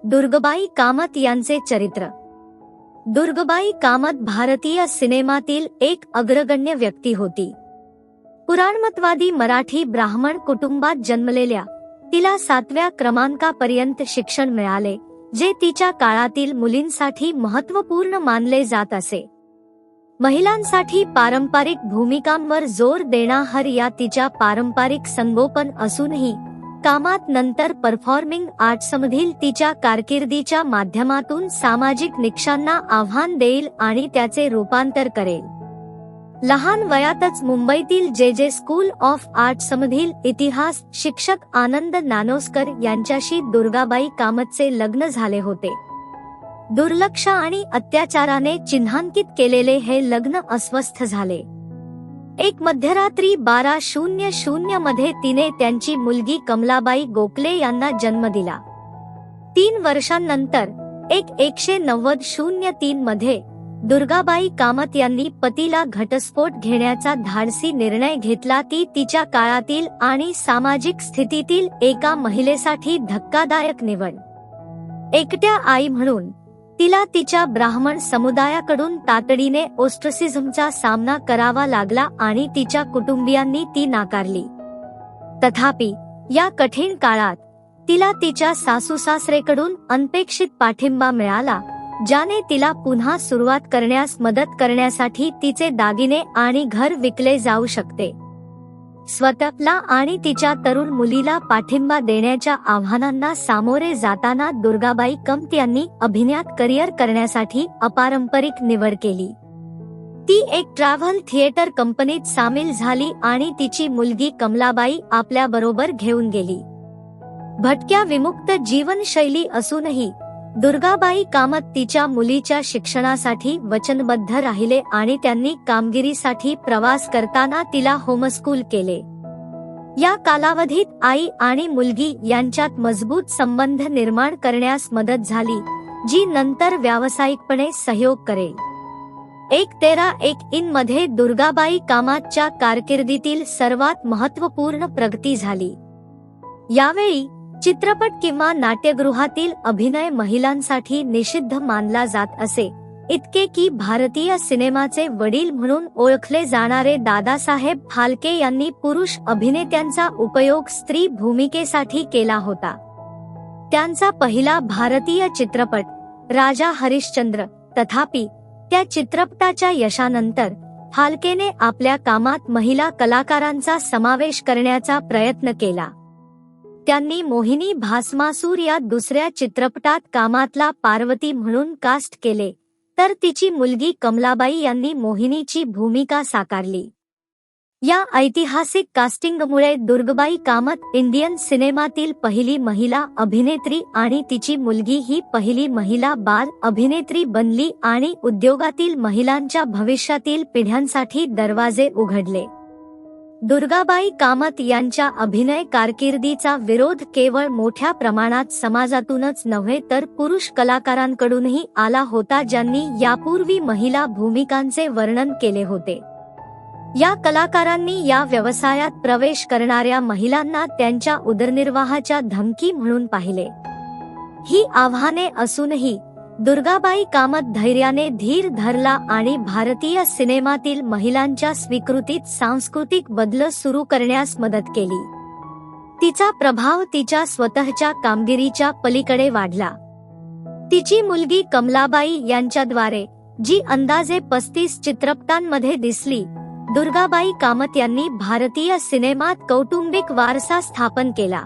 दुर्गाबाई कामत यांचे चरित्र. दुर्गाबाई कामत भारतीय सिनेमातील एक अग्रगण्य व्यक्ती होती. पुराणमतवादी मराठी ब्राह्मण कुटुंबात जन्मलेल्या तिला 7व्या क्रमांकापर्यंत शिक्षण मिळाले, जे तिच्या काळातील मुलींसाठी महत्त्वपूर्ण मानले जात असे. महिलांसाठी पारंपरिक भूमिकांवर जोर देणारा या तिच्या पारंपरिक संगोपन असूनही कामत नंतर परफॉर्मिंग आर्ट्समधील तिच्या कारकिर्दीच्या माध्यमातून सामाजिक निकषांना आव्हान देईल आणि त्याचे रूपांतर करेल. लहान वयातच मुंबईतील जे स्कूल ऑफ आर्ट्समधील इतिहास शिक्षक आनंद नानोस्कर यांच्याशी दुर्गाबाई कामतचे लग्न झाले होते. दुर्लक्ष आणि अत्याचाराने चिन्हांकित केलेले हे लग्न अस्वस्थ झाले. एक मध्यरात्री 12:00 मध्ये तिने त्यांची मुलगी कमलाबाई गोखले यांना जन्म दिला. 3 वर्षांनंतर 1903 मध्ये दुर्गाबाई कामत यांनी पतीला घटस्फोट घेण्याचा धाडसी निर्णय घेतला. ती तिच्या काळातील आणि सामाजिक स्थितीतील एका महिलेसाठी धक्कादायक निवड. एकट्या आई म्हणून तिला तिच्या ब्राह्मण समुदायाकडून तातडीने ओस्ट्रसिझमचा सामना करावा लागला आणि तिच्या कुटुंबियांनी ती नाकारली. तथापि या कठीण काळात तिला तिच्या सासू-सासरेकडून अनपेक्षित पाठिंबा मिळाला, ज्याने तिला पुन्हा सुरुवात करण्यास मदत करण्यासाठी तिचे दागिने आणि घर विकले जाऊ शकते. स्वतःला आणि तिच्या तरुण मुलीला पाठिंबा देण्याच्या आव्हानांना सामोरे जाताना दुर्गाबाई कामत यांनी अभिनयात करिअर करण्यासाठी अपारंपरिक निवड केली. ती एक ट्रॅव्हल थिएटर कंपनीत सामील झाली आणि तिची मुलगी कमलाबाई आपल्याबरोबर घेऊन गेली. भटक्या विमुक्त जीवनशैली असूनही दुर्गाबाई कामत तिच्या मुलीच्या शिक्षणासाठी वचनबद्ध राहिले आणि त्यांनी कामगिरीसाठी प्रवास करताना तिला होमस्कूल केले. या कालावधीत आई आणि मुलगी यांच्यात मजबूत संबंध निर्माण करण्यास मदत झाली, जी नंतर व्यावसायिकपणे सहयोग करेल. 13 मध्ये दुर्गाबाई कामतच्या कारकिर्दीतील सर्वात महत्त्वपूर्ण प्रगती झाली. यावेळी चित्रपट किंवा नाट्यगृहातील अभिनय महिलांसाठी निषिद्ध मानला जात असे, इतके की भारतीय सिनेमाचे वडील म्हणून ओळखले जाणारे दादासाहेब फाल्के यांनी पुरुष अभिनेत्यांचा उपयोग स्त्री भूमिकेसाठी केला होता. त्यांचा पहिला भारतीय चित्रपट राजा हरिश्चंद्र. तथापि त्या चित्रपटाच्या यशानंतर फाल्केने आपल्या कामात महिला कलाकारांचा समावेश करण्याचा प्रयत्न केला. त्यांनी मोहिनी भास्मासूर या दुसऱ्या चित्रपटात कामतला पार्वती म्हणून कास्ट केले, तर तिची मुलगी कमलाबाई यांनी मोहिनीची भूमिका साकारली. या ऐतिहासिक कास्टिंगमुळे दुर्गाबाई कामत इंडियन सिनेमातील पहिली महिला अभिनेत्री आणि तिची मुलगी ही पहिली महिला बाल अभिनेत्री बनली आणि उद्योगातील महिलांच्या भविष्यातील पिढ्यांसाठी दरवाजे उघडले. दुर्गाबाई कामत यांच्या अभिनय कारकिर्दीचा विरोध केवळ मोठ्या प्रमाणात समाजातूनच नव्हे तर पुरुष कलाकारांकडूनही आला होता, ज्यांनी यापूर्वी महिला भूमिकांचे वर्णन केले होते. या कलाकारांनी या व्यवसायात प्रवेश करणाऱ्या महिलांना त्यांच्या उदरनिर्वाहाच्या धमकी म्हणून पाहिले. ही आव्हाने असूनही दुर्गाबाई कामत धैर्याने धीर धरला आणि भारतीय सिनेमातील महिलांच्या स्वीकृतीत सांस्कृतिक बदल सुरू करण्यास मदत केली. तिचा प्रभाव तिच्या स्वतःच्या कामगिरीच्या पलीकडे वाढला. तिची मुलगी कमलाबाई यांच्याद्वारे, जी अंदाजे 35 चित्रपटांमध्ये दिसली, दुर्गाबाई कामत यांनी भारतीय सिनेमात कौटुंबिक वारसा स्थापन केला.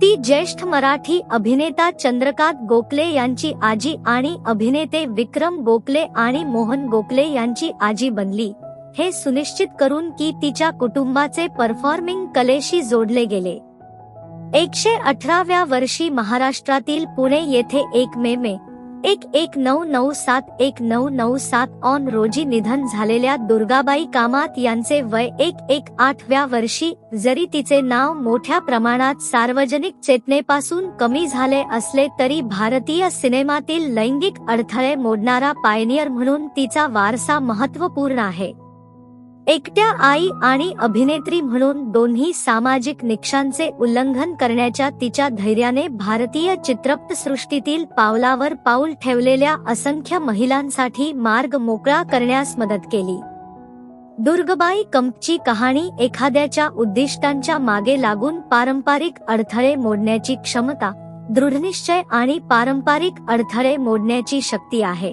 ती ज्येष्ठ मराठी अभिनेता चंद्रकांत गोखले यांची आजी आणि अभिनेते विक्रम गोखले आणि मोहन गोखले यांची आजी बनली, हे सुनिश्चित करून की तिच्या कुटुंबाचे परफॉर्मिंग कलेशी जोडले गेले. 118व्या वर्षी महाराष्ट्रातील पुणे येथे 1 मे 1997 ऑन रोजी निधन झालेल्या दुर्गाबाई कामत यांचे वय 118व्या वर्षी, जरी तिचे नाव मोठ्या प्रमाणात सार्वजनिक चेतनेपासून कमी झाले असले तरी भारतीय सिनेमातील लैंगिक अडथळे मोडणारा पायनियर म्हणून तिचा वारसा महत्त्वपूर्ण आहे. एकट्या आई आणि अभिनेत्री म्हणून दोन्ही सामाजिक निकषांचे उल्लंघन करण्याच्या तिच्या धैर्याने भारतीय चित्रपटसृष्टीतील पावलावर पाऊल ठेवलेल्या असंख्य महिलांसाठी मार्ग मोकळा करण्यास मदत केली. दुर्गाबाई कामतची कहाणी एखाद्याच्या उद्दिष्टांच्या मागे लागून पारंपरिक अडथळे मोडण्याची क्षमता, दृढनिश्चय आणि पारंपरिक अडथळे मोडण्याची शक्ती आहे.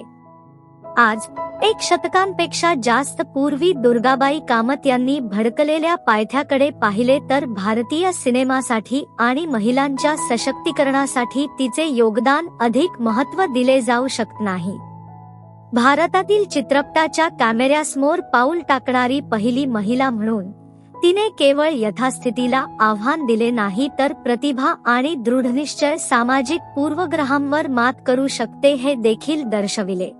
आज 1 शतकांपेक्षा जास्त पूर्वी दुर्गाबाई कामत यांनी भडकलेल्या पायथ्याकडे पाहिले तर भारतीय सिनेमासाठी आणि महिलांच्या सशक्तीकरणासाठी तिचे योगदान अधिक महत्त्व दिले जाऊ शकत नाही. भारतातील चित्रपटाच्या कॅमेऱ्यासमोर पाऊल टाकणारी पहिली महिला म्हणून तिने केवळ यथास्थितीला आव्हान दिले नाही तर प्रतिभा आणि दृढनिश्चय सामाजिक पूर्वग्रहांवर मात करू शकते हे देखील दर्शविले.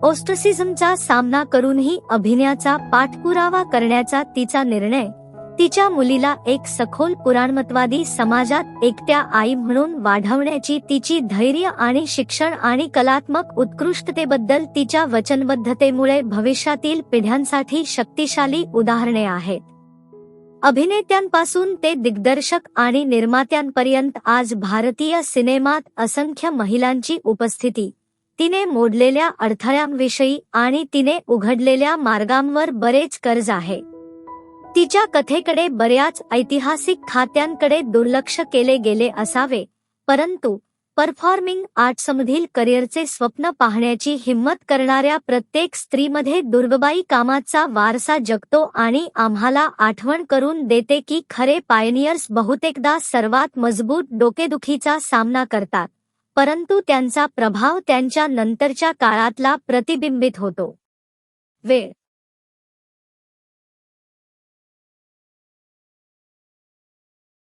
ओस्ट्रसिझमचा सामना करूनही अभिनयाचा पाठपुरावा करण्याचा तिचा निर्णय, तिच्या मुलीला एक सखोल पुराणमतवादी समाजात एकट्या आई म्हणून वाढवण्याची तिची धैर्य आणि शिक्षण आणि कलात्मक उत्कृष्टतेबद्दल तिच्या वचनबद्धतेमुळे भविष्यातील पिढ्यांसाठी शक्तिशाली उदाहरणे आहेत. अभिनेत्यांपासून ते दिग्दर्शक आणि निर्मात्यांपर्यंत आज भारतीय सिनेमात असंख्य महिलांची उपस्थिती, तिने मोडलेल्या अडथळ्यांविषयी आणि तिने उघडलेल्या मार्गांवर बरेच कर्ज आहे. तिच्या कथेकडे बऱ्याच ऐतिहासिक खात्यांकडे दुर्लक्ष केले गेले असावे, परंतु परफॉर्मिंग आर्ट्समधील करिअरचे स्वप्न पाहण्याची हिंमत करणाऱ्या प्रत्येक स्त्रीमध्ये दुर्गाबाई कामतचा वारसा जगतो आणि आम्हाला आठवण करून देते की खरे पायनियर्स बहुतेकदा सर्वात मजबूत डोकेदुखीचा सामना करतात, परंतु त्यांचा प्रभाव त्यांच्या नंतरच्या काळातला प्रतिबिंबित होतो. वेळ